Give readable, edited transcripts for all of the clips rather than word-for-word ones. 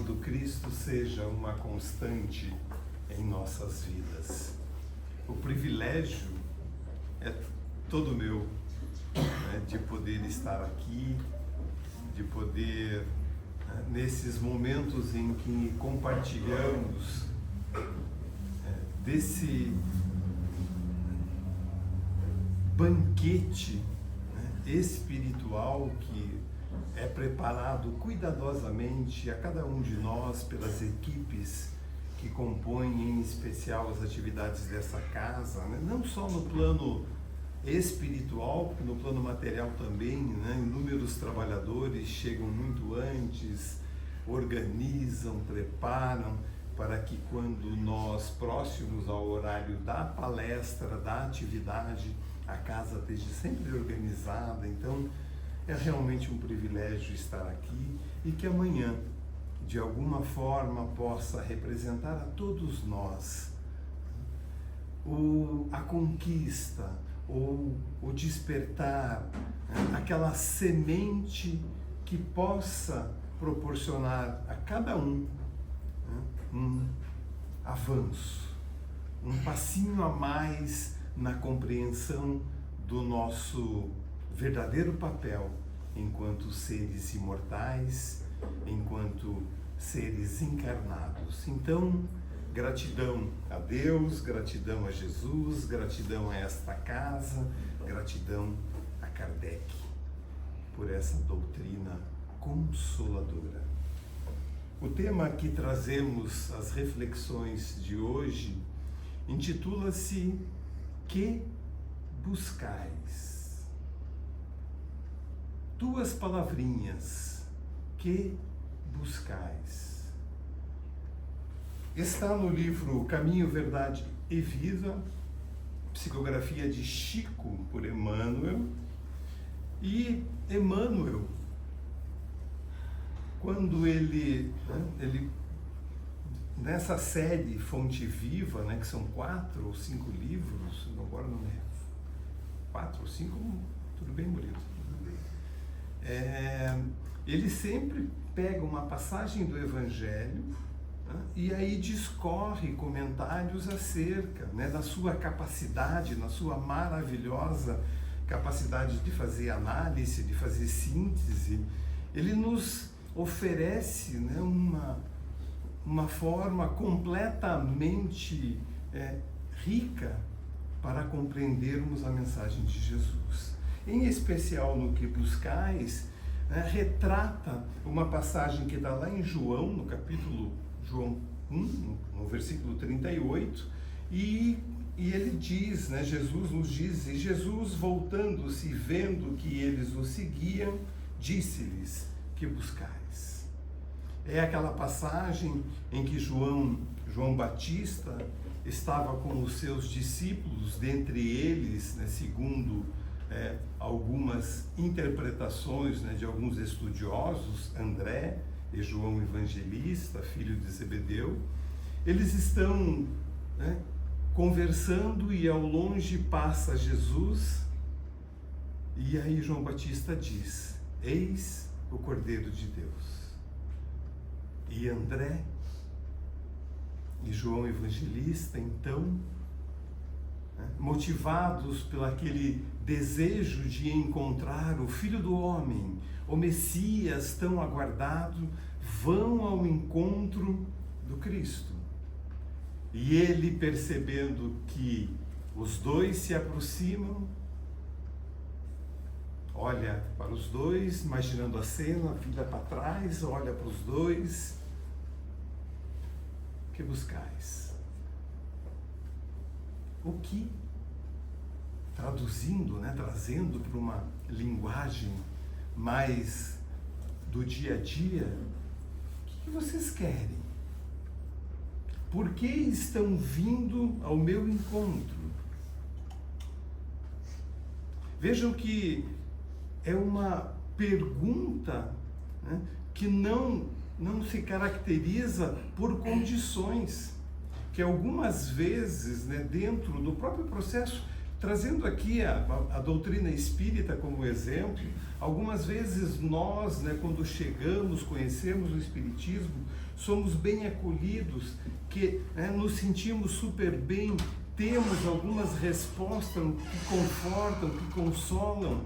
do Cristo seja uma constante em nossas vidas. O privilégio é todo meu, né, de poder estar aqui, de poder, nesses momentos em que compartilhamos desse banquete, né, espiritual que é preparado cuidadosamente a cada um de nós pelas equipes que compõem em especial as atividades dessa casa, né? Não só no plano espiritual, porque no plano material também, né? Inúmeros trabalhadores chegam muito antes, organizam, preparam, para que quando nós, próximos ao horário da palestra, da atividade, a casa esteja sempre organizada. Então, é realmente um privilégio estar aqui e que amanhã, de alguma forma, possa representar a todos nós a conquista ou o despertar, aquela semente que possa proporcionar a cada um um avanço, um passinho a mais na compreensão do nosso verdadeiro papel enquanto seres imortais, enquanto seres encarnados. Então, gratidão a Deus, gratidão a Jesus, gratidão a esta casa, gratidão a Kardec por essa doutrina consoladora. O tema que trazemos às reflexões de hoje intitula-se Que buscais? Duas palavrinhas, que buscais. Está no livro Caminho, Verdade e Vida, psicografia de Chico por Emmanuel. E Emmanuel, quando ele nessa série Fonte Viva, né, que são 4 ou 5 livros, agora não é 4 ou 5, tudo bem, Murilo? Ele sempre pega uma passagem do Evangelho, né, e aí discorre comentários acerca, né, da sua capacidade, na sua maravilhosa capacidade de fazer análise, de fazer síntese. Ele nos oferece, né, uma forma completamente rica para compreendermos a mensagem de Jesus. Em especial no Que buscais, retrata uma passagem que está lá em João, no capítulo João 1, no versículo 38, e ele diz, né, Jesus nos diz, e Jesus, voltando-se e vendo que eles o seguiam, disse-lhes, que buscais? É aquela passagem em que João Batista estava com os seus discípulos, dentre eles, né, segundo algumas interpretações, né, de alguns estudiosos, André e João Evangelista, filho de Zebedeu. Eles estão, né, conversando e ao longe passa Jesus, e aí João Batista diz, eis o Cordeiro de Deus. E André e João Evangelista, então, motivados pelo aquele desejo de encontrar o Filho do Homem, o Messias tão aguardado, vão ao encontro do Cristo. E ele, percebendo que os dois se aproximam, olha para os dois, imaginando a cena, vira para trás, olha para os dois. Que buscais? O que, traduzindo, né, trazendo para uma linguagem mais do dia a dia, o que vocês querem? Por que estão vindo ao meu encontro? Vejam que é uma pergunta, né, que não se caracteriza por condições, que algumas vezes, né, dentro do próprio processo trazendo aqui a doutrina espírita como exemplo, algumas vezes nós, né, quando chegamos, conhecemos o Espiritismo, somos bem acolhidos, que nos sentimos super bem, temos algumas respostas que confortam, que consolam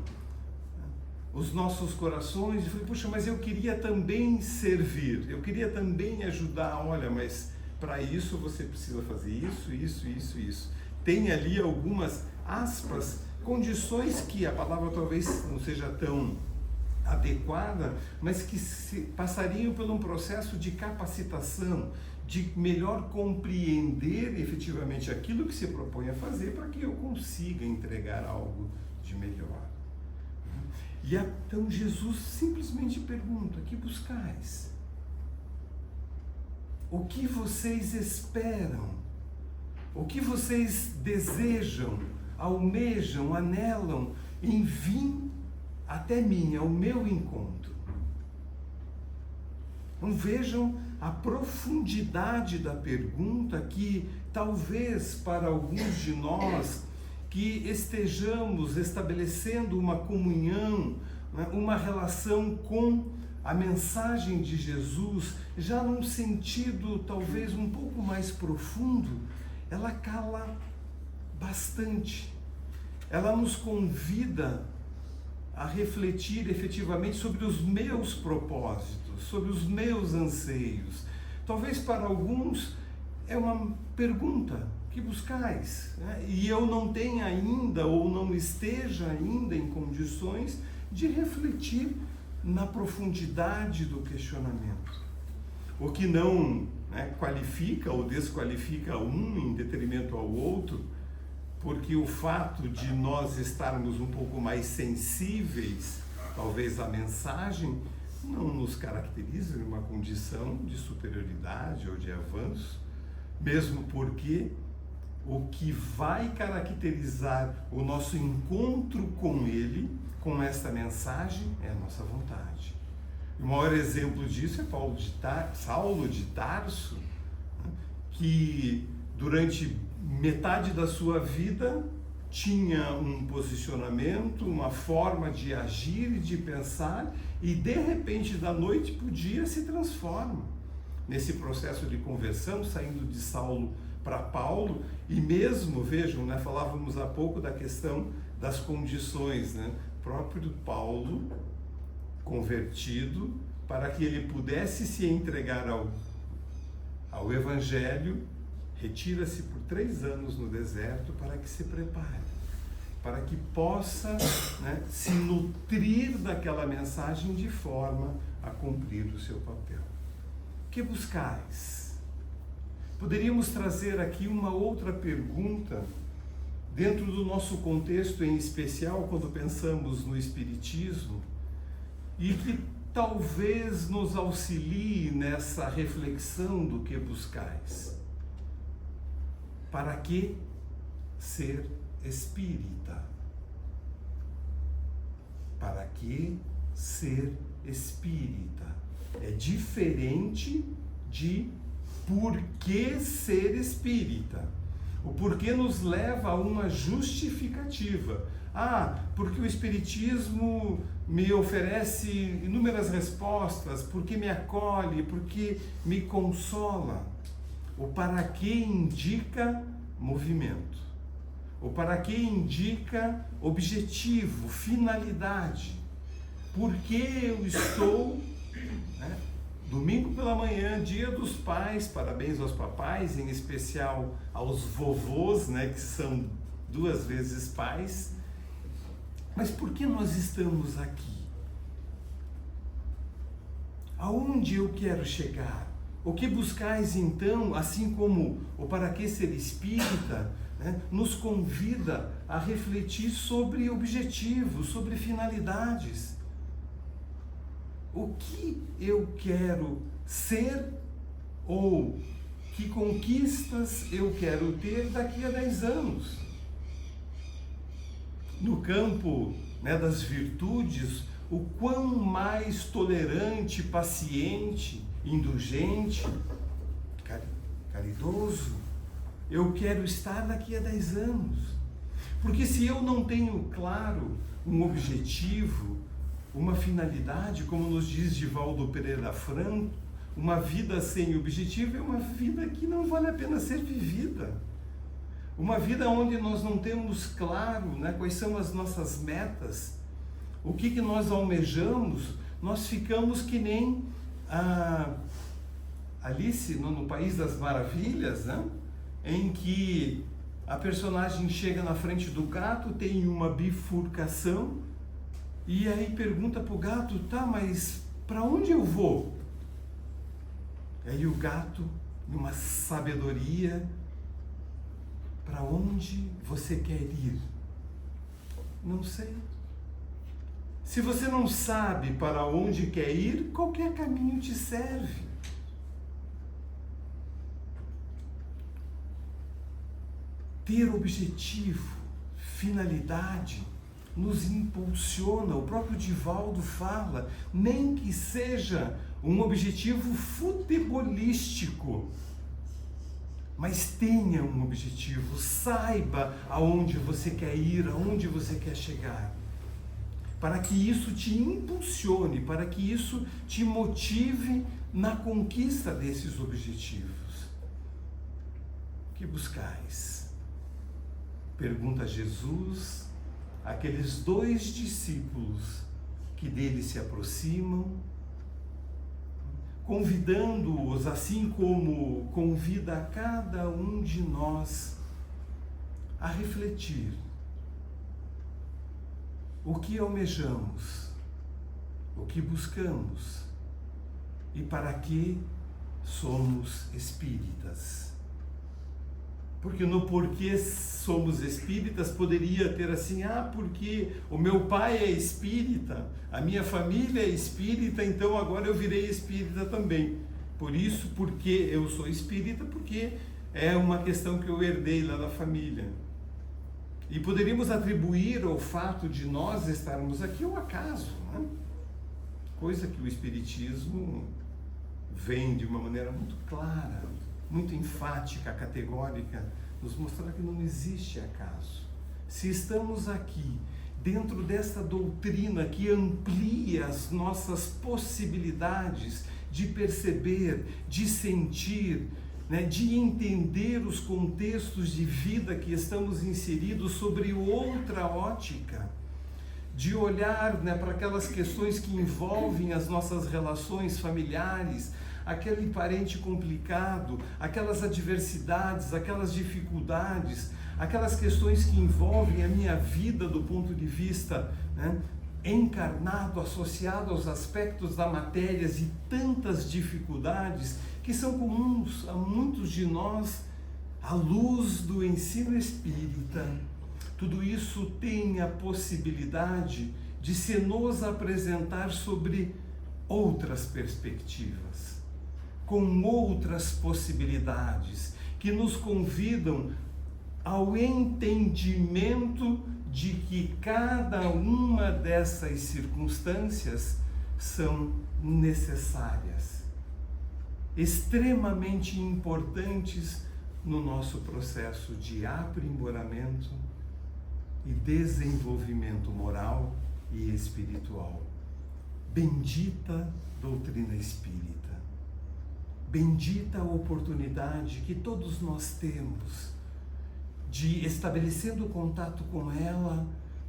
os nossos corações. E falei, puxa, mas eu queria também servir, eu queria também ajudar. Olha, mas para isso você precisa fazer isso. Tem ali algumas, aspas, condições que a palavra talvez não seja tão adequada, mas que passariam por um processo de capacitação, de melhor compreender efetivamente aquilo que se propõe a fazer, para que eu consiga entregar algo de melhor. E então Jesus simplesmente pergunta: que buscais? O que vocês esperam? O que vocês desejam, almejam, anelam em vir até mim, ao meu encontro? Então vejam a profundidade da pergunta, que talvez para alguns de nós que estejamos estabelecendo uma comunhão, uma relação com a mensagem de Jesus, já num sentido talvez um pouco mais profundo, ela cala bastante. Ela nos convida a refletir efetivamente sobre os meus propósitos, sobre os meus anseios. Talvez para alguns é uma pergunta: que buscais? E eu não tenha ainda, ou não esteja ainda em condições de refletir na profundidade do questionamento. O que não qualifica ou desqualifica um em detrimento ao outro, porque o fato de nós estarmos um pouco mais sensíveis, talvez, à mensagem, não nos caracteriza numa condição de superioridade ou de avanço, mesmo porque o que vai caracterizar o nosso encontro com Ele, com esta mensagem, é a nossa vontade. O maior exemplo disso é Saulo de Tarso, que durante metade da sua vida tinha um posicionamento, uma forma de agir e de pensar, e de repente, da noite para o dia, se transforma nesse processo de conversão, saindo de Saulo para Paulo. E mesmo, vejam, falávamos há pouco da questão das condições, próprio Paulo, convertido, para que ele pudesse se entregar ao Evangelho, retira-se por 3 anos no deserto para que se prepare, para que possa se nutrir daquela mensagem de forma a cumprir o seu papel. Que buscais? Poderíamos trazer aqui uma outra pergunta, dentro do nosso contexto em especial, quando pensamos no Espiritismo, e que talvez nos auxilie nessa reflexão do que buscais. Para que ser espírita? Para que ser espírita? É diferente de por que ser espírita. O porquê nos leva a uma justificativa. Porque o Espiritismo me oferece inúmeras respostas, porque me acolhe, porque me consola. O para que indica movimento. O para que indica objetivo, finalidade. Por que eu estou, domingo pela manhã, dia dos pais, parabéns aos papais, em especial aos vovôs, que são 2 vezes pais. Mas por que nós estamos aqui? Aonde eu quero chegar? O que buscais então, assim como o para que ser espírita, nos convida a refletir sobre objetivos, sobre finalidades. O que eu quero ser, ou que conquistas eu quero ter daqui a 10 anos? No campo das virtudes, o quão mais tolerante, paciente, indulgente, caridoso eu quero estar daqui a 10 anos? Porque se eu não tenho claro um objetivo, uma finalidade, como nos diz Divaldo Pereira Franco, uma vida sem objetivo é uma vida que não vale a pena ser vivida. Uma vida onde nós não temos claro, né, quais são as nossas metas, o que nós almejamos, nós ficamos que nem Alice no País das Maravilhas, né, em que a personagem chega na frente do gato, tem uma bifurcação, e aí pergunta para o gato, tá, mas para onde eu vou? Aí o gato, numa sabedoria, para onde você quer ir? Não sei. Se você não sabe para onde quer ir, qualquer caminho te serve. Ter objetivo, finalidade, nos impulsiona. O próprio Divaldo fala, nem que seja um objetivo futebolístico, mas tenha um objetivo, saiba aonde você quer ir, aonde você quer chegar, para que isso te impulsione, para que isso te motive na conquista desses objetivos. O que buscais? Pergunta Jesus àqueles 2 discípulos que dele se aproximam, convidando-os, assim como convida a cada um de nós a refletir. O que almejamos, o que buscamos e para que somos espíritas. Porque no porquê somos espíritas poderia ter assim, porque o meu pai é espírita, a minha família é espírita, então agora eu virei espírita também. Por isso, porque eu sou espírita, porque é uma questão que eu herdei lá da família. E poderíamos atribuir ao fato de nós estarmos aqui ao acaso, né? Coisa que o Espiritismo vem de uma maneira muito clara, muito enfática, categórica, nos mostrar que não existe acaso. Se estamos aqui, dentro dessa doutrina que amplia as nossas possibilidades de perceber, de sentir, né, de entender os contextos de vida que estamos inseridos sobre outra ótica, de olhar, né, para aquelas questões que envolvem as nossas relações familiares, aquele parente complicado, aquelas adversidades, aquelas dificuldades, aquelas questões que envolvem a minha vida do ponto de vista, né, encarnado, associado aos aspectos da matéria e tantas dificuldades que são comuns a muitos de nós, à luz do ensino espírita. Tudo isso tem a possibilidade de se nos apresentar sobre outras perspectivas, com outras possibilidades, que nos convidam ao entendimento de que cada uma dessas circunstâncias são necessárias, extremamente importantes no nosso processo de aprimoramento e desenvolvimento moral e espiritual. Bendita doutrina espírita. Bendita a oportunidade que todos nós temos de, estabelecendo contato com ela,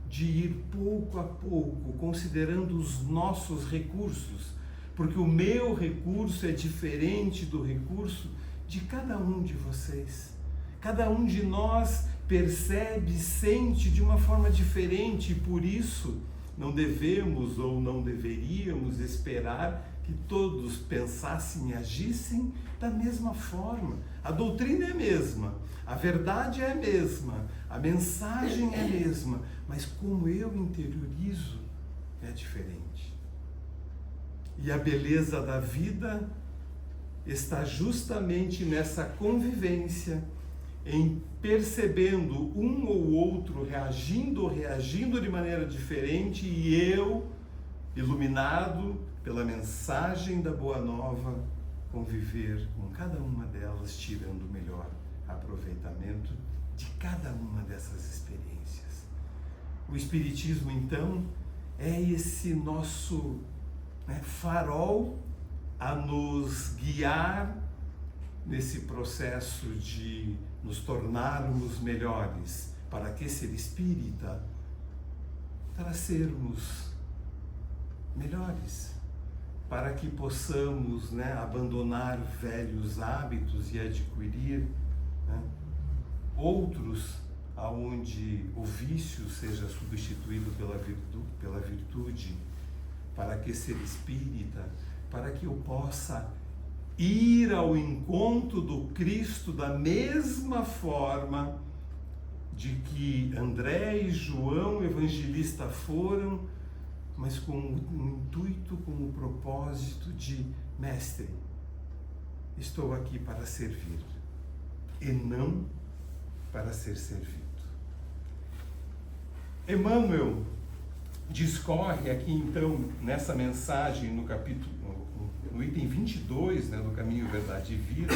de ir pouco a pouco, considerando os nossos recursos, porque o meu recurso é diferente do recurso de cada um de vocês. Cada um de nós percebe, sente de uma forma diferente, e por isso não devemos ou não deveríamos esperar que todos pensassem e agissem da mesma forma. A doutrina é a mesma, a verdade é a mesma, a mensagem é a mesma, mas como eu interiorizo é diferente. E a beleza da vida está justamente nessa convivência, em percebendo um ou outro reagindo de maneira diferente, e eu, iluminado pela mensagem da Boa Nova, conviver com cada uma delas, tirando o melhor aproveitamento de cada uma dessas experiências. O Espiritismo, então, é esse nosso farol a nos guiar nesse processo de nos tornarmos melhores, para que ser espírita, para sermos melhores, para que possamos abandonar velhos hábitos e adquirir outros, aonde o vício seja substituído pela virtude, para que ser espírita, para que eu possa ir ao encontro do Cristo da mesma forma de que André e João Evangelista foram, mas com um intuito, com o propósito de: mestre, estou aqui para servir e não para ser servido. Emmanuel discorre aqui então nessa mensagem no item 22, do Caminho, Verdade e Vida.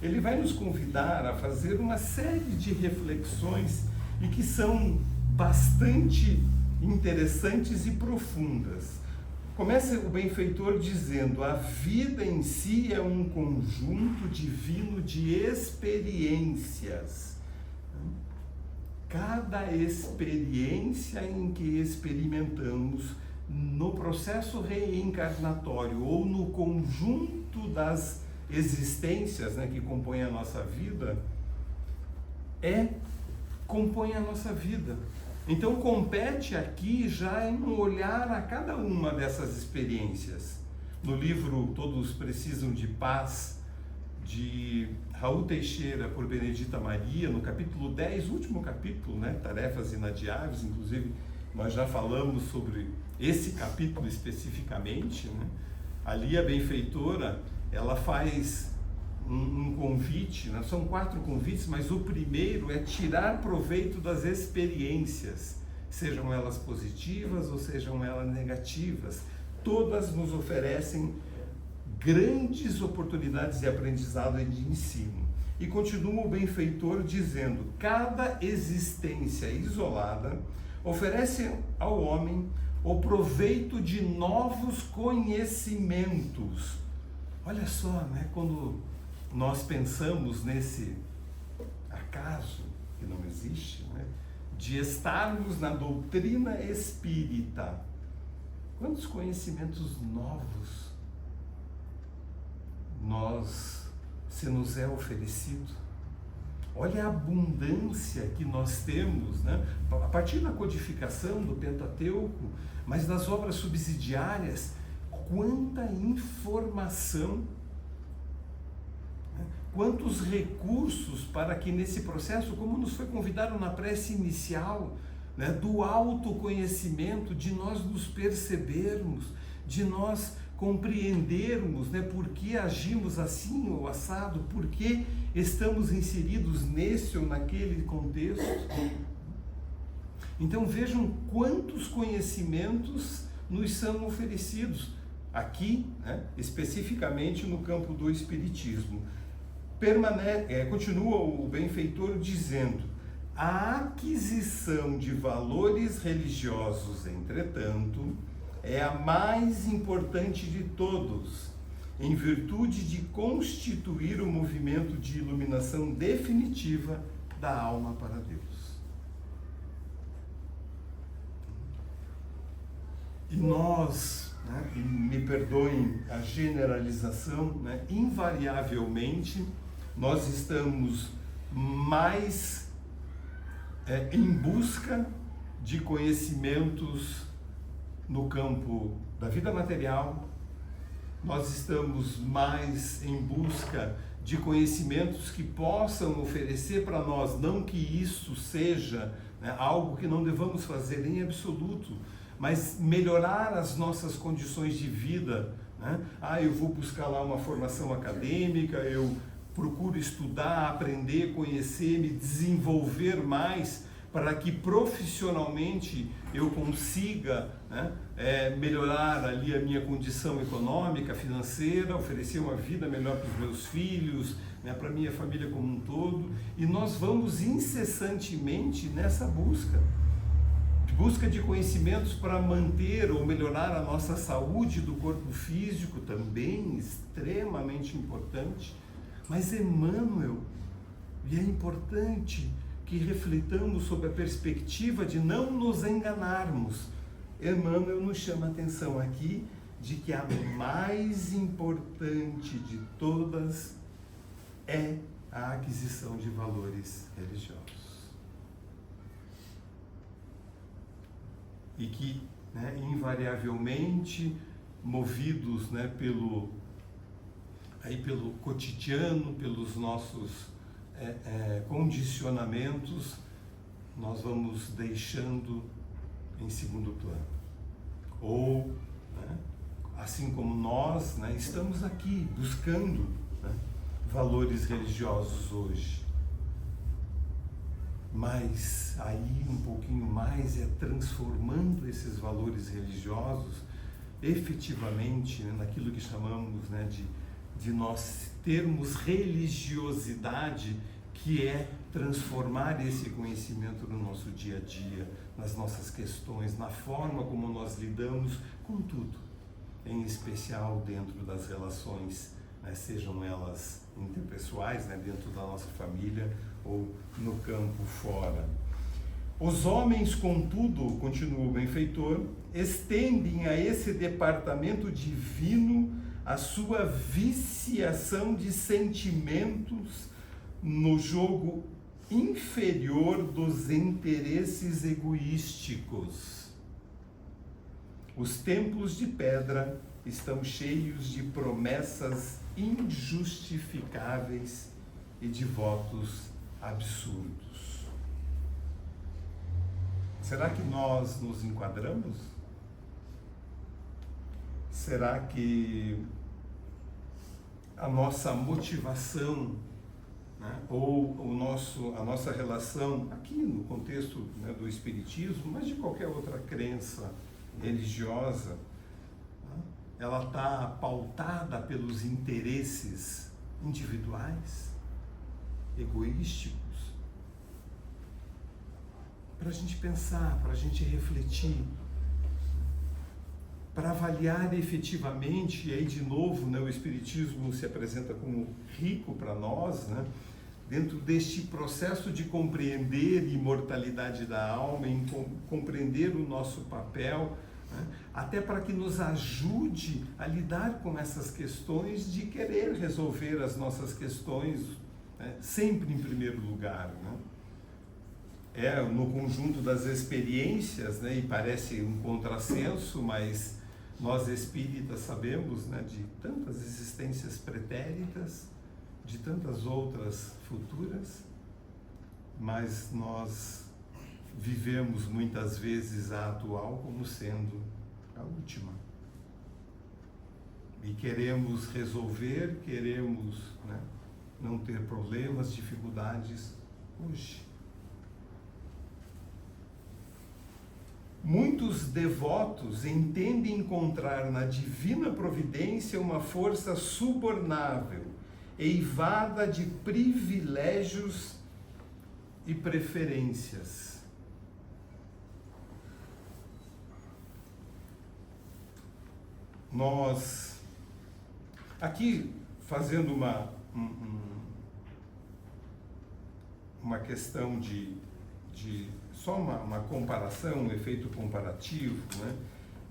Ele vai nos convidar a fazer uma série de reflexões e que são bastante interessantes e profundas. Começa o benfeitor dizendo: a vida em si é um conjunto divino de experiências. Cada experiência em que experimentamos no processo reencarnatório ou no conjunto das existências que compõem a nossa vida, compõe a nossa vida. Então compete aqui já em um olhar a cada uma dessas experiências. No livro Todos Precisam de Paz, de Raul Teixeira por Benedita Maria, no capítulo 10, último capítulo, Tarefas Inadiáveis, inclusive nós já falamos sobre esse capítulo especificamente, Ali a benfeitora, ela faz um convite, são 4 convites, mas o primeiro é tirar proveito das experiências, sejam elas positivas ou sejam elas negativas. Todas nos oferecem grandes oportunidades de aprendizado e de ensino. E continua o benfeitor dizendo: cada existência isolada oferece ao homem o proveito de novos conhecimentos. Olha só, quando nós pensamos nesse acaso, que não existe, de estarmos na doutrina espírita, quantos conhecimentos novos se nos é oferecido. Olha a abundância que nós temos, a partir da codificação do Pentateuco, mas das obras subsidiárias, quanta informação, quantos recursos para que nesse processo, como nos foi convidado na prece inicial, do autoconhecimento, de nós nos percebermos, de nós compreendermos por que agimos assim ou assado, por que estamos inseridos nesse ou naquele contexto. Então vejam quantos conhecimentos nos são oferecidos aqui, especificamente no campo do Espiritismo. Continua o benfeitor dizendo: a aquisição de valores religiosos, entretanto, é a mais importante de todos, em virtude de constituir o movimento de iluminação definitiva da alma para Deus. E nós, me perdoem a generalização, invariavelmente nós estamos mais em busca de conhecimentos no campo da vida material, nós estamos mais em busca de conhecimentos que possam oferecer para nós, não que isso seja algo que não devamos fazer em absoluto, mas melhorar as nossas condições de vida. Eu vou buscar lá uma formação acadêmica, eu procuro estudar, aprender, conhecer, me desenvolver mais, para que profissionalmente eu consiga, né, melhorar ali a minha condição econômica, financeira, oferecer uma vida melhor para os meus filhos, né, para a minha família como um todo. E nós vamos incessantemente nessa busca de conhecimentos para manter ou melhorar a nossa saúde do corpo físico, também extremamente importante. Mas Emmanuel, e é importante que reflitamos sobre a perspectiva de não nos enganarmos, Emmanuel nos chama a atenção aqui de que a mais importante de todas é a aquisição de valores religiosos. E que, né, invariavelmente, movidos, né, pelo cotidiano, pelos nossos condicionamentos, nós vamos deixando em segundo plano. Ou, né, assim como nós, né, estamos aqui buscando, né, valores religiosos hoje, mas aí um pouquinho mais é transformando esses valores religiosos efetivamente, né, naquilo que chamamos, né, de nós termos religiosidade, que é transformar esse conhecimento no nosso dia a dia, nas nossas questões, na forma como nós lidamos com tudo, em especial dentro das relações, né, sejam elas interpessoais, né, dentro da nossa família ou no campo fora. Os homens, contudo, continua o benfeitor, estendem a esse departamento divino a sua viciação de sentimentos no jogo inferior dos interesses egoísticos. Os templos de pedra estão cheios de promessas injustificáveis e de votos absurdos. Será que nós nos enquadramos? Será que a nossa motivação, né, ou a nossa relação, aqui no contexto, né, do Espiritismo, mas de qualquer outra crença religiosa, né, ela está pautada pelos interesses individuais, egoísticos? Para a gente pensar, para a gente refletir, para avaliar efetivamente, e aí de novo, né, o Espiritismo se apresenta como rico para nós, né, dentro deste processo de compreender a imortalidade da alma, em compreender o nosso papel, né, até para que nos ajude a lidar com essas questões de querer resolver as nossas questões, né, sempre em primeiro lugar, né? No conjunto das experiências, né, e parece um contrassenso, mas nós espíritas sabemos, né, de tantas existências pretéritas, de tantas outras futuras, mas nós vivemos muitas vezes a atual como sendo a última. E queremos resolver, queremos, né, não ter problemas, dificuldades hoje. Muitos devotos entendem encontrar na divina providência uma força subornável, eivada de privilégios e preferências. Nós, aqui, fazendo uma questão de só uma comparação, um efeito comparativo, né?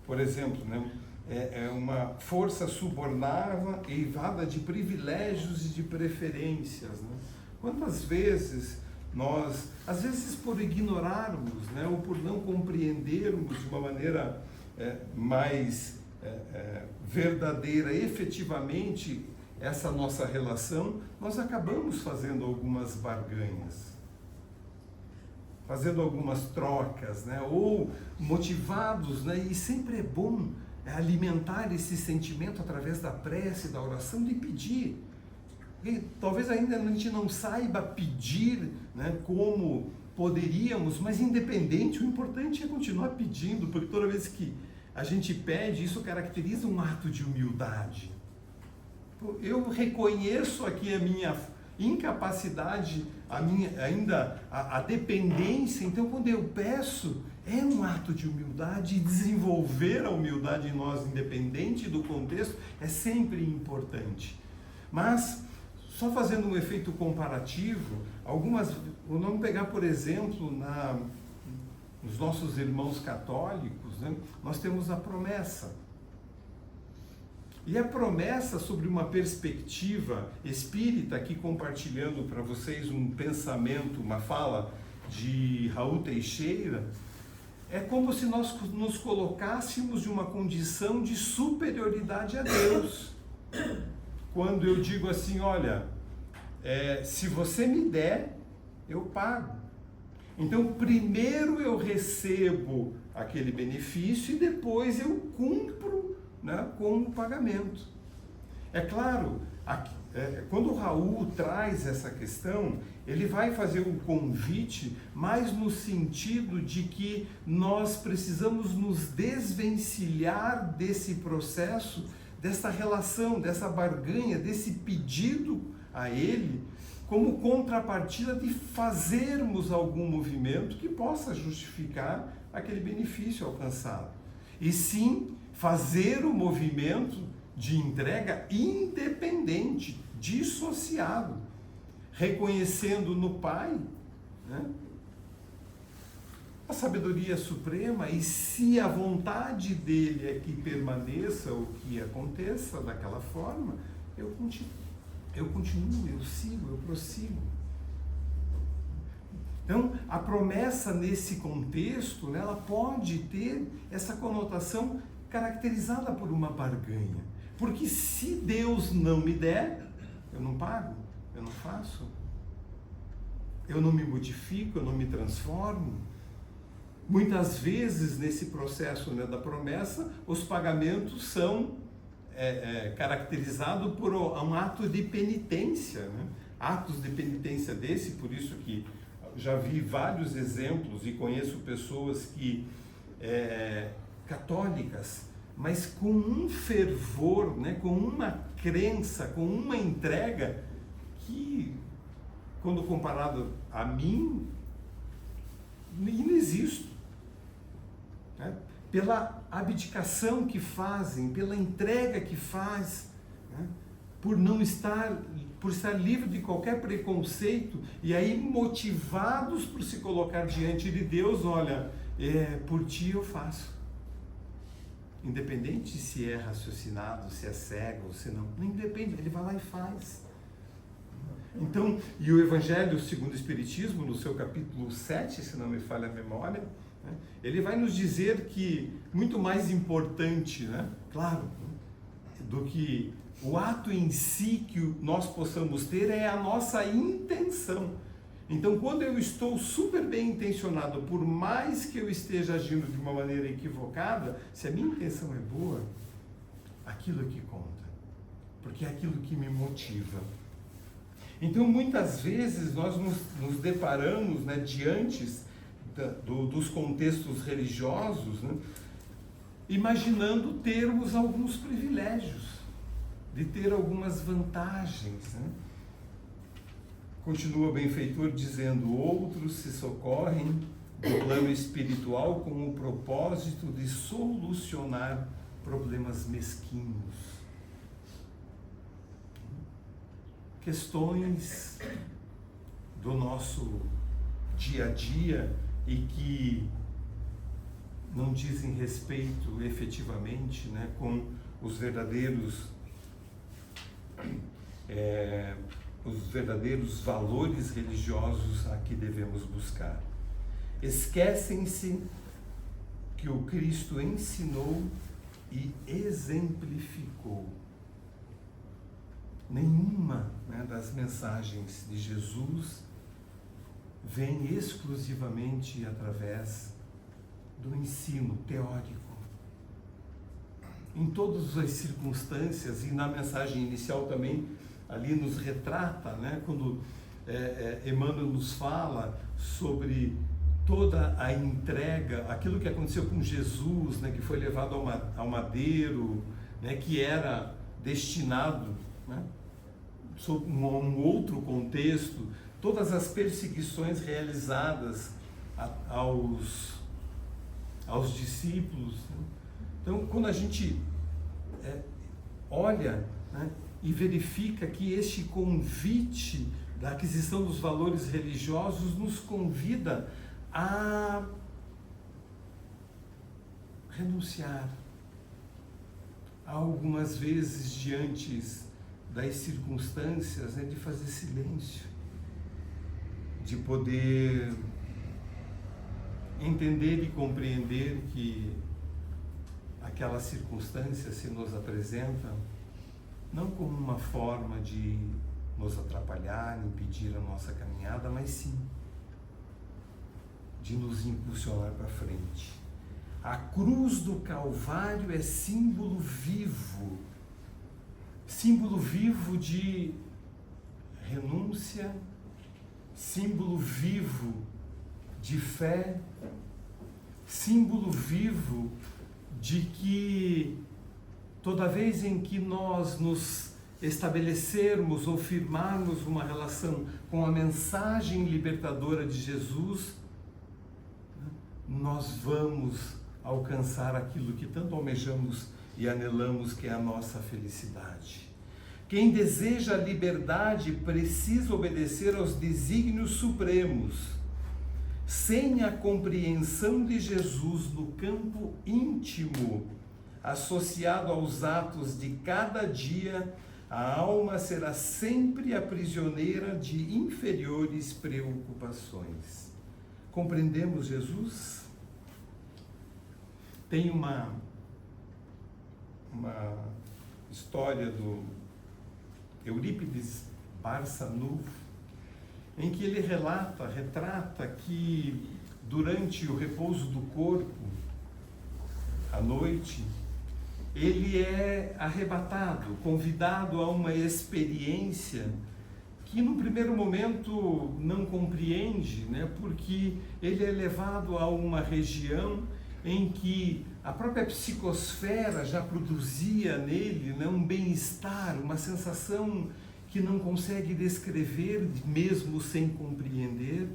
Por exemplo, né, é uma força subornável, eivada de privilégios e de preferências, né? Quantas vezes nós, às vezes por ignorarmos, né, ou por não compreendermos de uma maneira mais verdadeira, efetivamente, essa nossa relação, nós acabamos fazendo algumas barganhas, fazendo algumas trocas, né? Ou motivados, né? E sempre é bom alimentar esse sentimento através da prece, da oração, de pedir. E talvez ainda a gente não saiba pedir, né, como poderíamos, mas independente, o importante é continuar pedindo, porque toda vez que a gente pede, isso caracteriza um ato de humildade. Eu reconheço aqui a minha incapacidade, a dependência, então quando eu peço, é um ato de humildade, e desenvolver a humildade em nós, independente do contexto, é sempre importante. Mas, só fazendo um efeito comparativo, vamos pegar, por exemplo, nos nossos irmãos católicos, né, nós temos a promessa. E a promessa, sobre uma perspectiva espírita, aqui compartilhando para vocês um pensamento, uma fala de Raul Teixeira, é como se nós nos colocássemos em uma condição de superioridade a Deus. Quando eu digo assim, olha, se você me der, eu pago. Então, primeiro eu recebo aquele benefício e depois eu cumpro, né, com o pagamento. É claro, quando o Raul traz essa questão, ele vai fazer um convite mais no sentido de que nós precisamos nos desvencilhar desse processo, dessa relação, dessa barganha, desse pedido a ele, como contrapartida de fazermos algum movimento que possa justificar aquele benefício alcançado. E sim, fazer o movimento de entrega independente, dissociado, reconhecendo no Pai, né, a sabedoria suprema, e se a vontade dele é que permaneça ou que aconteça daquela forma, eu continuo, eu sigo, eu prossigo. Então, a promessa nesse contexto, né, ela pode ter essa conotação caracterizada por uma barganha. Porque se Deus não me der, eu não pago, eu não faço. Eu não me modifico, eu não me transformo. Muitas vezes, nesse processo, né, da promessa, os pagamentos são caracterizados por um ato de penitência, né? Atos de penitência desse, por isso que já vi vários exemplos e conheço pessoas que católicas, mas com um fervor, né, com uma crença, com uma entrega que, quando comparado a mim, não existo. Né? Pela abdicação que fazem, pela entrega que faz, né? por estar livre de qualquer preconceito, e aí motivados por se colocar diante de Deus, olha, por ti eu faço. Independente se é raciocinado, se é cego, ou se não independe, ele vai lá e faz. Então, e o Evangelho segundo o Espiritismo, no seu capítulo 7, se não me falha a memória, né, ele vai nos dizer que muito mais importante, né, claro, do que o ato em si que nós possamos ter é a nossa intenção. Então, quando eu estou super bem intencionado, por mais que eu esteja agindo de uma maneira equivocada, se a minha intenção é boa, aquilo é que conta, porque é aquilo que me motiva. Então, muitas vezes, nós nos deparamos, né, diante dos contextos religiosos, né, imaginando termos alguns privilégios, de ter algumas vantagens, né? Continua o benfeitor dizendo, outros se socorrem do plano espiritual com o propósito de solucionar problemas mesquinhos. Questões do nosso dia a dia e que não dizem respeito efetivamente, né, com os verdadeiros valores religiosos a que devemos buscar. Esquecem-se que o Cristo ensinou e exemplificou. Nenhuma, né, das mensagens de Jesus vem exclusivamente através do ensino teórico. Em todas as circunstâncias, e na mensagem inicial também, ali nos retrata, né, quando Emmanuel nos fala sobre toda a entrega, aquilo que aconteceu com Jesus, né, que foi levado ao madeiro, né, que era destinado, né, sob um outro contexto, todas as perseguições realizadas aos discípulos. Né? Então, quando a gente olha, né, e verifica que este convite da aquisição dos valores religiosos nos convida a renunciar, algumas vezes diante das circunstâncias, né, de fazer silêncio, de poder entender e compreender que aquela circunstância se nos apresenta não como uma forma de nos atrapalhar, impedir a nossa caminhada, mas sim de nos impulsionar para frente. A cruz do Calvário é símbolo vivo de renúncia, símbolo vivo de fé, símbolo vivo de que toda vez em que nós nos estabelecermos ou firmarmos uma relação com a mensagem libertadora de Jesus, nós vamos alcançar aquilo que tanto almejamos e anelamos, que é a nossa felicidade. Quem deseja a liberdade precisa obedecer aos desígnios supremos. Sem a compreensão de Jesus no campo íntimo, associado aos atos de cada dia, a alma será sempre a prisioneira de inferiores preocupações. Compreendemos Jesus? Tem uma história do Eurípides Barçanufo, em que ele retrata que durante o repouso do corpo, à noite, ele é arrebatado, convidado a uma experiência que no primeiro momento não compreende, né? Porque ele é levado a uma região em que a própria psicosfera já produzia nele, né, um bem-estar, uma sensação que não consegue descrever, mesmo sem compreender.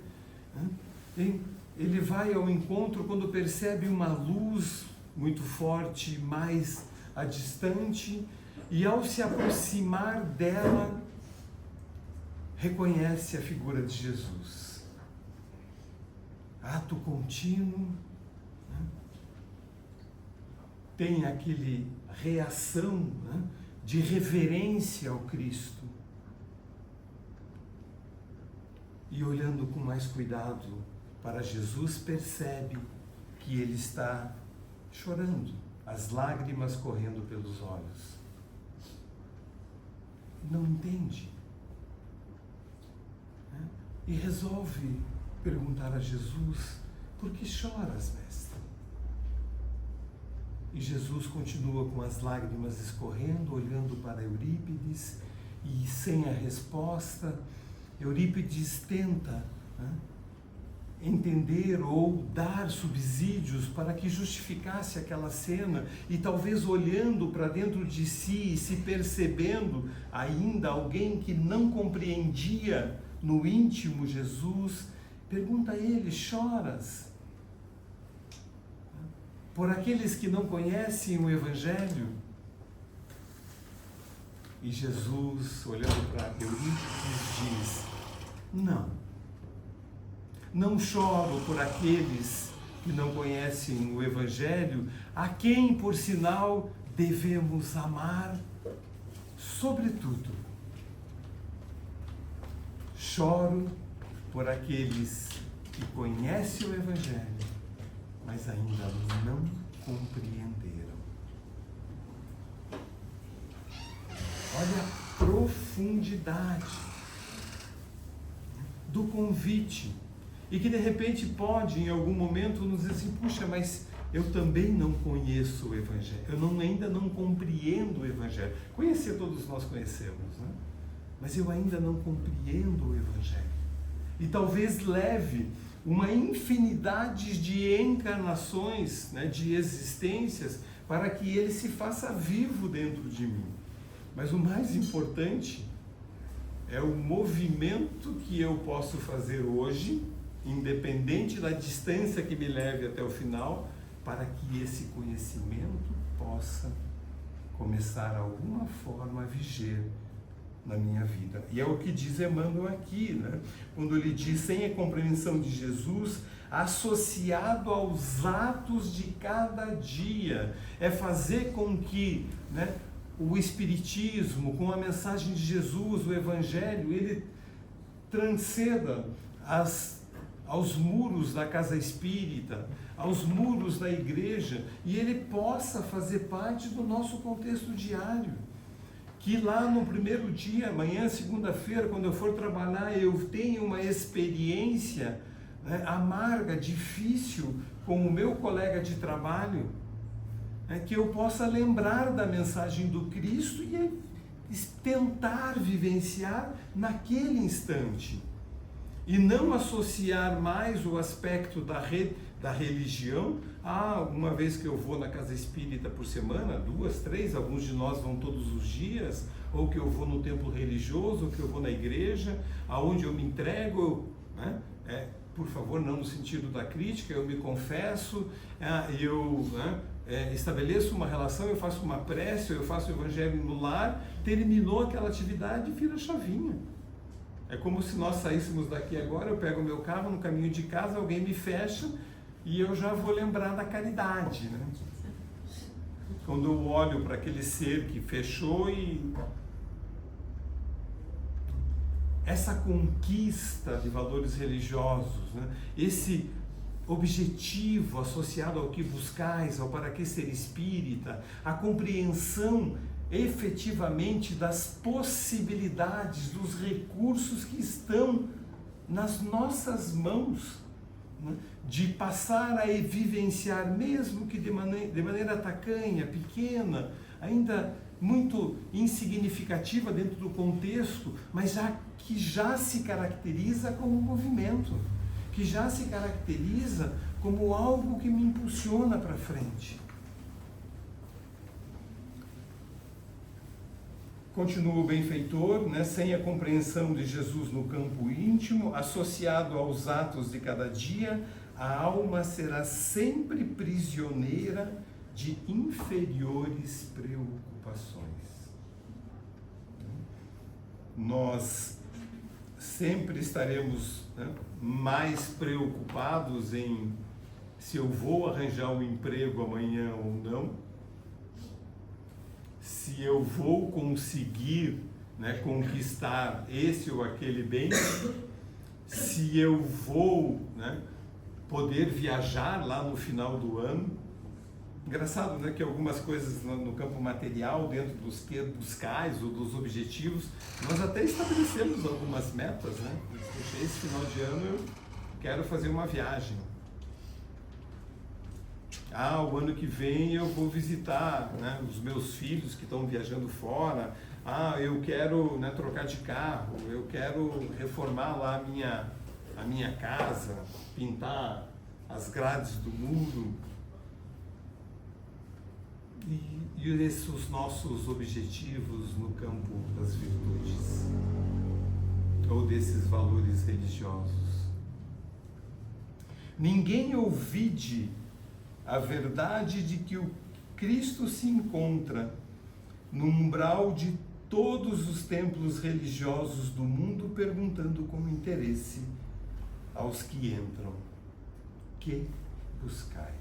Né? Ele vai ao encontro quando percebe uma luz muito forte, mais a distante, e ao se aproximar dela, reconhece a figura de Jesus. Ato contínuo, né? Tem aquele reação, né, de reverência ao Cristo. E olhando com mais cuidado para Jesus, percebe que ele está chorando, as lágrimas correndo pelos olhos. Não entende. Né? E resolve perguntar a Jesus: por que choras, mestre? E Jesus continua com as lágrimas escorrendo, olhando para Eurípides, e sem a resposta, Eurípides tenta, né, entender ou dar subsídios para que justificasse aquela cena, e talvez olhando para dentro de si e se percebendo ainda alguém que não compreendia no íntimo Jesus, pergunta a ele: choras? Por aqueles que não conhecem o Evangelho? E Jesus, olhando para Eurípides, diz: não choro por aqueles que não conhecem o Evangelho, a quem, por sinal, devemos amar sobretudo. Choro por aqueles que conhecem o Evangelho, mas ainda não compreenderam. Olha a profundidade do convite, e que de repente pode em algum momento nos dizer assim: puxa, mas eu também não conheço o Evangelho, ainda não compreendo o Evangelho. Conhecer todos nós conhecemos, né? mas eu ainda não compreendo o Evangelho. E talvez leve uma infinidade de encarnações, né, de existências, para que ele se faça vivo dentro de mim. Mas o mais importante é o movimento que eu posso fazer hoje, independente da distância que me leve até o final, para que esse conhecimento possa começar alguma forma a viger na minha vida. E é o que diz Emmanuel aqui, né? Quando ele diz, sem a compreensão de Jesus, associado aos atos de cada dia, é fazer com que, né, o Espiritismo, com a mensagem de Jesus, o Evangelho, ele transcenda aos muros da casa espírita, aos muros da igreja, e ele possa fazer parte do nosso contexto diário. Que lá no primeiro dia, amanhã, segunda-feira, quando eu for trabalhar, eu tenha uma experiência, né, amarga, difícil, com o meu colega de trabalho, que eu possa lembrar da mensagem do Cristo e tentar vivenciar naquele instante. E não associar mais o aspecto da religião uma vez que eu vou na casa espírita por semana, 2, 3, alguns de nós vão todos os dias, ou que eu vou no templo religioso, ou que eu vou na igreja, aonde eu me entrego, né? Por favor, não no sentido da crítica, eu me confesso, estabeleço uma relação, eu faço uma prece, eu faço o evangelho no lar, terminou aquela atividade e vira chavinha. É como se nós saíssemos daqui agora, eu pego o meu carro, no caminho de casa, alguém me fecha e eu já vou lembrar da caridade, né? Quando eu olho para aquele ser que fechou e... essa conquista de valores religiosos, né? Esse objetivo associado ao que buscais, ao para que ser espírita, a compreensão efetivamente das possibilidades, dos recursos que estão nas nossas mãos, né? De passar a vivenciar, mesmo que de maneira tacanha, pequena, ainda muito insignificativa dentro do contexto, mas que já se caracteriza como movimento, que já se caracteriza como algo que me impulsiona para frente. Continua o benfeitor, né? Sem a compreensão de Jesus no campo íntimo, associado aos atos de cada dia, a alma será sempre prisioneira de inferiores preocupações. Nós sempre estaremos, né, mais preocupados em se eu vou arranjar um emprego amanhã ou não, se eu vou conseguir, né, conquistar esse ou aquele bem, se eu vou, né, poder viajar lá no final do ano. Engraçado, né, que algumas coisas no campo material, dentro dos buscais ou dos objetivos, nós até estabelecemos algumas metas, né? Poxa, esse final de ano eu quero fazer uma viagem. O ano que vem eu vou visitar, né, os meus filhos que estão viajando fora. Eu quero, né, trocar de carro, eu quero reformar lá a minha casa, pintar as grades do muro. E esses os nossos objetivos no campo das virtudes, ou desses valores religiosos. Ninguém ouvide a verdade de que o Cristo se encontra no umbral de todos os templos religiosos do mundo, perguntando com interesse aos que entram: que buscais?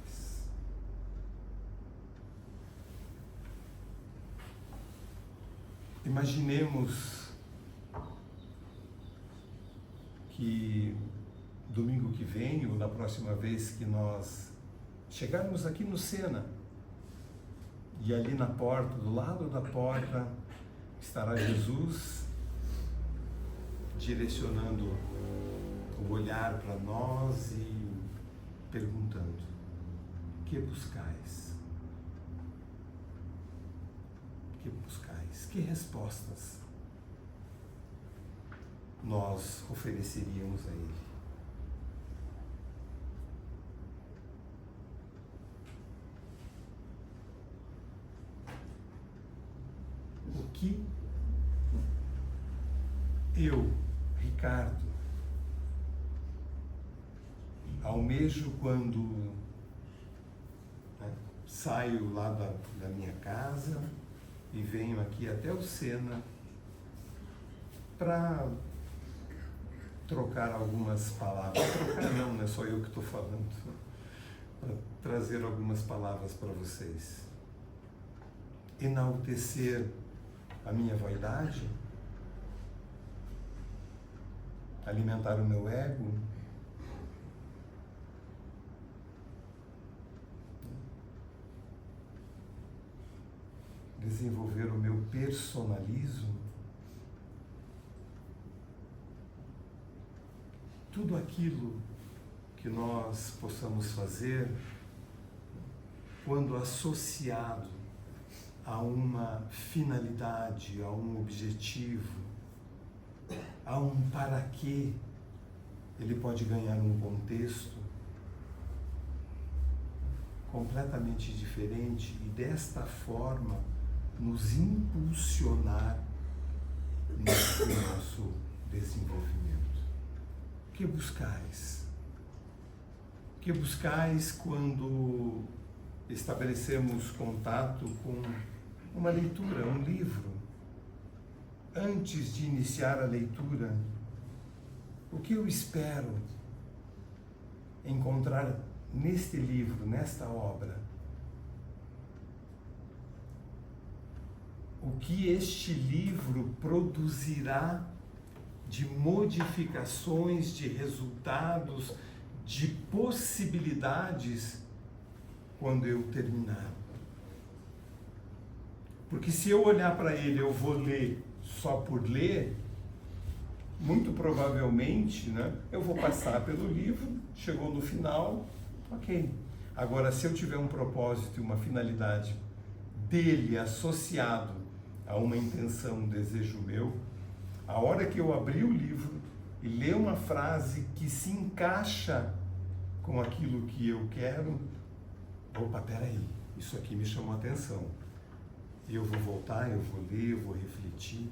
Imaginemos que domingo que vem, ou na próxima vez que nós chegarmos aqui no Sena, e ali na porta, do lado da porta, estará Jesus direcionando o olhar para nós e perguntando: que buscais? Que buscais? Que respostas nós ofereceríamos a Ele? O que eu, Ricardo, almejo quando saio lá da minha casa e venho aqui até o Sena para trocar algumas palavras. Trocar não é só eu que estou falando. Para trazer algumas palavras para vocês. Enaltecer a minha vaidade, alimentar o meu ego, desenvolver o meu personalismo, tudo aquilo que nós possamos fazer quando associado a uma finalidade, a um objetivo, a um para quê, ele pode ganhar um contexto completamente diferente e desta forma nos impulsionar no nosso desenvolvimento. O que buscais? O que buscais quando estabelecemos contato com uma leitura, um livro? Antes de iniciar a leitura, o que eu espero encontrar neste livro, nesta obra? O que este livro produzirá de modificações, de resultados, de possibilidades quando eu terminar? Porque se eu olhar para ele, eu vou ler só por ler, muito provavelmente, eu vou passar pelo livro, chegou no final, ok. Agora, se eu tiver um propósito e uma finalidade dele associado a uma intenção, um desejo meu, a hora que eu abrir o livro e ler uma frase que se encaixa com aquilo que eu quero, opa, peraí, isso aqui me chamou a atenção. Eu vou voltar, eu vou ler, eu vou refletir.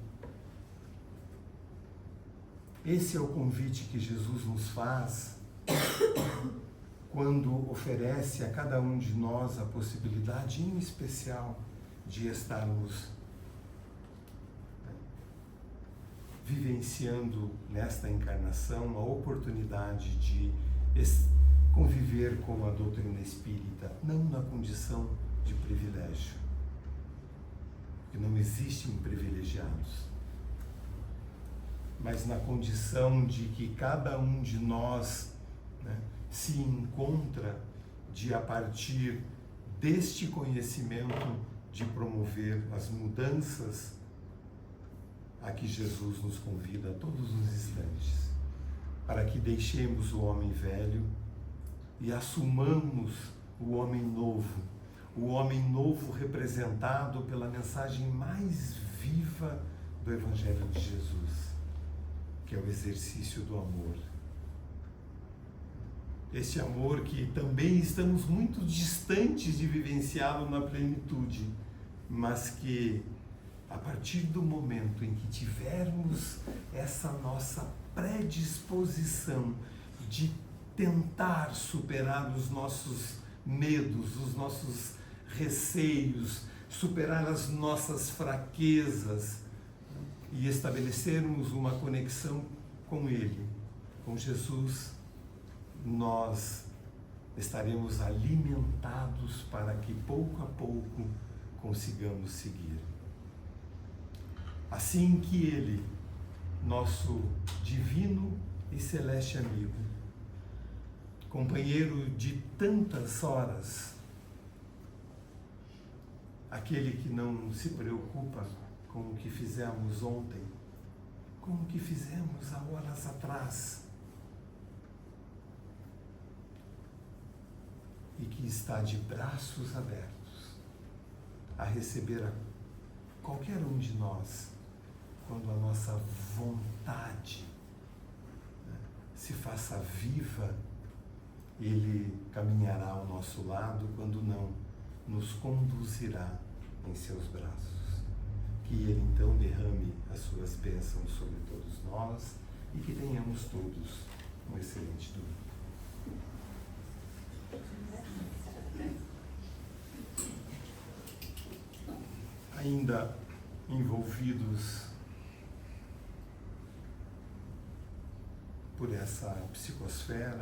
Esse é o convite que Jesus nos faz quando oferece a cada um de nós a possibilidade, em especial, de estarmos vivenciando nesta encarnação a oportunidade de conviver com a doutrina espírita, não na condição de privilégio, porque não existem privilegiados, mas na condição de que cada um de nós se encontra de, a partir deste conhecimento, de promover as mudanças a que Jesus nos convida a todos os instantes, para que deixemos o homem velho e assumamos o homem novo representado pela mensagem mais viva do Evangelho de Jesus, que é o exercício do amor. Esse amor que também estamos muito distantes de vivenciá-lo na plenitude, mas que, a partir do momento em que tivermos essa nossa predisposição de tentar superar os nossos medos, os nossos receios, superar as nossas fraquezas e estabelecermos uma conexão com Ele, com Jesus, nós estaremos alimentados para que pouco a pouco consigamos seguir. Assim que Ele, nosso divino e celeste amigo, companheiro de tantas horas, aquele que não se preocupa com o que fizemos ontem, com o que fizemos há horas atrás, e que está de braços abertos a receber a qualquer um de nós, quando a nossa vontade se faça viva, Ele caminhará ao nosso lado, quando não, nos conduzirá em seus braços. Que Ele então derrame as suas bênçãos sobre todos nós e que tenhamos todos um excelente domingo. Ainda envolvidos por essa psicosfera,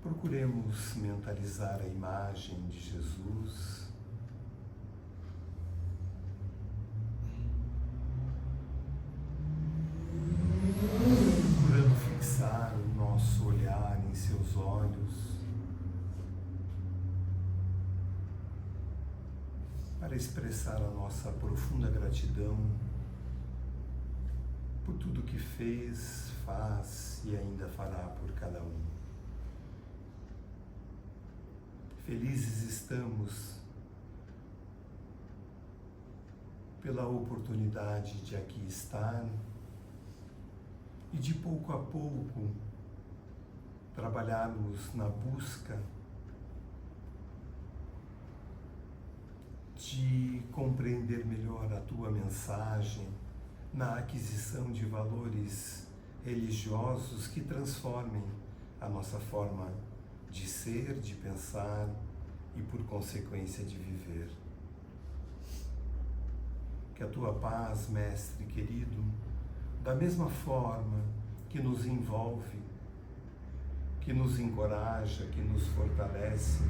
procuremos mentalizar a imagem de Jesus, procurando fixar o nosso olhar em seus olhos, para expressar a nossa profunda gratidão por tudo que fez, faz e ainda fará por cada um. Felizes estamos pela oportunidade de aqui estar e de pouco a pouco trabalharmos na busca de compreender melhor a tua mensagem, na aquisição de valores religiosos que transformem a nossa forma de ser, de pensar e, por consequência, de viver. Que a tua paz, Mestre querido, da mesma forma que nos envolve, que nos encoraja, que nos fortalece,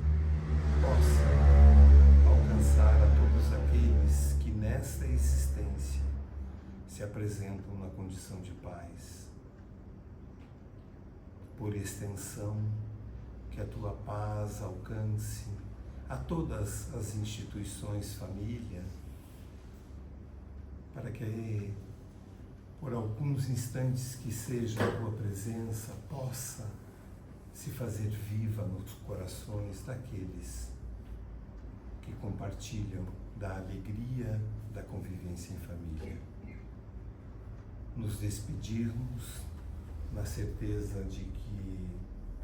possa alcançar a todos aqueles que nesta existência se apresentam na condição de paz. Por extensão, que a tua paz alcance a todas as instituições família, para que por alguns instantes que seja a tua presença possa se fazer viva nos corações daqueles que compartilham da alegria da convivência em família. Nos despedirmos na certeza de que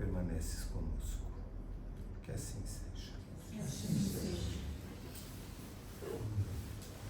permaneces conosco. Que assim seja.